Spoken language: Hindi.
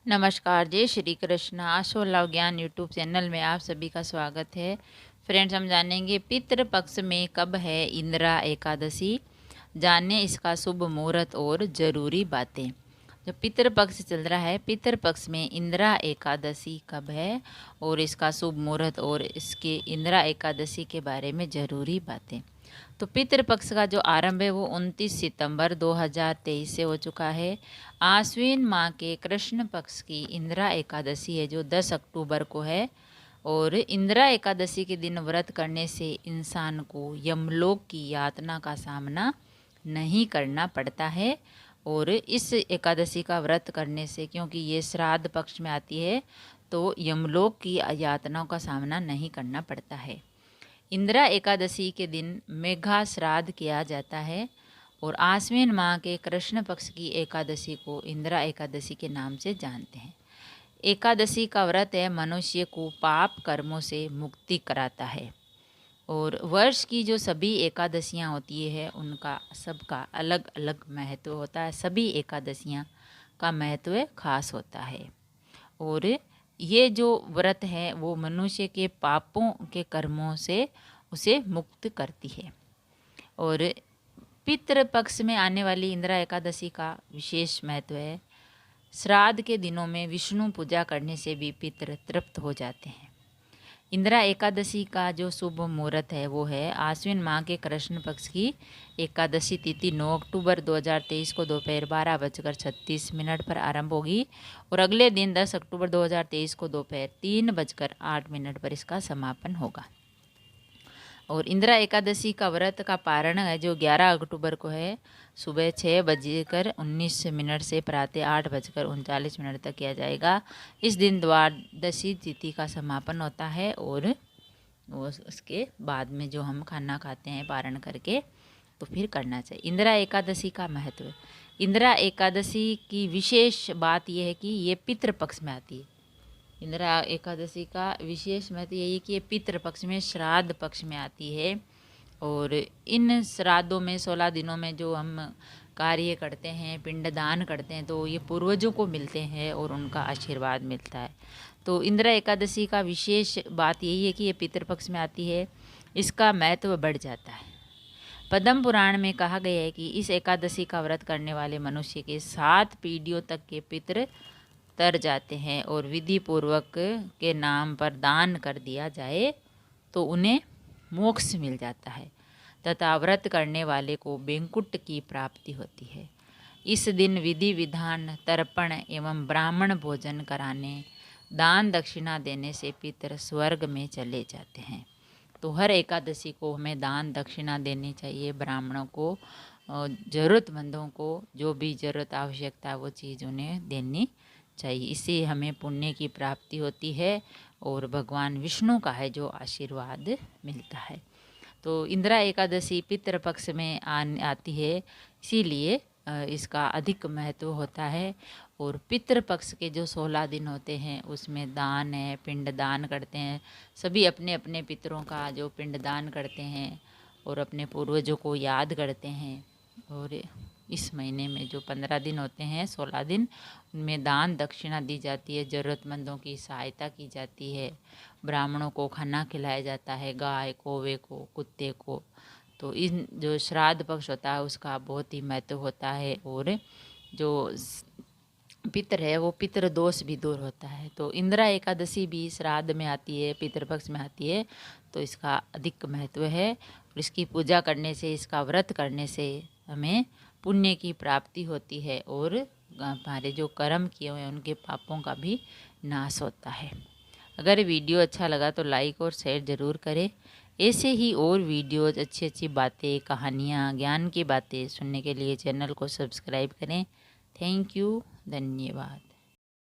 नमस्कार, जय श्री कृष्ण। आशो लव ज्ञान यूट्यूब चैनल में आप सभी का स्वागत है। फ्रेंड्स, हम जानेंगे पितृ पक्ष में कब है इंदिरा एकादशी। जाने इसका शुभ मुहूर्त और ज़रूरी बातें। जो पितृ पक्ष चल रहा है, पितृ पक्ष में इंदिरा एकादशी कब है और इसका शुभ मुहूर्त और इसके इंदिरा एकादशी के बारे में ज़रूरी बातें। तो पितृपक्ष का जो आरंभ है वो 29 सितंबर 2023 से हो चुका है। आश्विन माह के कृष्ण पक्ष की इंदिरा एकादशी है जो 10 अक्टूबर को है। और इंदिरा एकादशी के दिन व्रत करने से इंसान को यमलोक की यातना का सामना नहीं करना पड़ता है। और इस एकादशी का व्रत करने से, क्योंकि ये श्राद्ध पक्ष में आती है, तो यमलोक की यातनाओं का सामना नहीं करना पड़ता है। इंदिरा एकादशी के दिन मेघा श्राद्ध किया जाता है और आश्विन माह के कृष्ण पक्ष की एकादशी को इंदिरा एकादशी के नाम से जानते हैं। एकादशी का व्रत है मनुष्य को पाप कर्मों से मुक्ति कराता है। और वर्ष की जो सभी एकादशियां होती है उनका सबका अलग अलग महत्व होता है। सभी एकादशियां का महत्व खास होता है। और ये जो व्रत है वो मनुष्य के पापों के कर्मों से उसे मुक्त करती है। और पितृ पक्ष में आने वाली इंदिरा एकादशी का विशेष महत्व है। श्राद्ध के दिनों में विष्णु पूजा करने से भी पितृ तृप्त हो जाते हैं। इंदिरा एकादशी का जो शुभ मुहूर्त है वो है आश्विन माह के कृष्ण पक्ष की एकादशी तिथि 9 अक्टूबर 2023 को दोपहर 12:36 पर आरंभ होगी और अगले दिन 10 अक्टूबर 2023 को दोपहर 3:08 पर इसका समापन होगा। और इंदिरा एकादशी का व्रत का पारण है जो 11 अक्टूबर को है, सुबह 6:19 से प्रातः 8:39 तक किया जाएगा। इस दिन द्वादशी तिथि का समापन होता है और उसके बाद में जो हम खाना खाते हैं पारण करके तो फिर करना चाहिए। इंदिरा एकादशी का महत्व। इंदिरा एकादशी की विशेष बात यह है कि ये पितृपक्ष में आती है। इंदिरा एकादशी का विशेष महत्व यही कि ये पितृपक्ष में श्राद्ध पक्ष में आती है। और इन श्राद्धों में 16 दिनों में जो हम कार्य करते हैं, पिंडदान करते हैं, तो ये पूर्वजों को मिलते हैं और उनका आशीर्वाद मिलता है। तो इंदिरा एकादशी का विशेष बात यही है कि ये पितृपक्ष में आती है, इसका महत्व बढ़ जाता है। पद्म पुराण में कहा गया है कि इस एकादशी का व्रत करने वाले मनुष्य के 7 पीढ़ियों तक के पितृ तर जाते हैं और विधि पूर्वक के नाम पर दान कर दिया जाए तो उन्हें मोक्ष मिल जाता है तथा व्रत करने वाले को बैंकुट की प्राप्ति होती है। इस दिन विधि विधान, तर्पण एवं ब्राह्मण भोजन कराने, दान दक्षिणा देने से पितर स्वर्ग में चले जाते हैं। तो हर एकादशी को हमें दान दक्षिणा देनी चाहिए। ब्राह्मणों को, ज़रूरतमंदों को जो भी ज़रूरत आवश्यकता है वो चीज़ उन्हें देनी चाहिए। इससे हमें पुण्य की प्राप्ति होती है और भगवान विष्णु का है जो आशीर्वाद मिलता है। तो इंदिरा एकादशी पितृपक्ष में आती है, इसीलिए इसका अधिक महत्व होता है। और पितृपक्ष के जो 16 दिन होते हैं उसमें दान है, पिंडदान करते हैं। सभी अपने अपने पितरों का जो पिंडदान करते हैं और अपने पूर्वजों को याद करते हैं। और इस महीने में जो 15 दिन होते हैं, 16 दिन, उनमें दान दक्षिणा दी जाती है, ज़रूरतमंदों की सहायता की जाती है, ब्राह्मणों को खाना खिलाया जाता है, गाय, कौवे को, कुत्ते को। तो इन जो श्राद्ध पक्ष होता है उसका बहुत ही महत्व होता है। और जो पितर है वो पितृ दोष भी दूर होता है। तो इंदिरा एकादशी भी श्राद्ध में आती है, पितृपक्ष में आती है, तो इसका अधिक महत्व है। और इसकी पूजा करने से, इसका व्रत करने से हमें पुण्य की प्राप्ति होती है और हमारे जो कर्म किए हुए हैं उनके पापों का भी नाश होता है। अगर वीडियो अच्छा लगा तो लाइक और शेयर ज़रूर करें। ऐसे ही और वीडियोज़, अच्छी अच्छी बातें, कहानियाँ, ज्ञान की बातें सुनने के लिए चैनल को सब्सक्राइब करें। थैंक यू, धन्यवाद।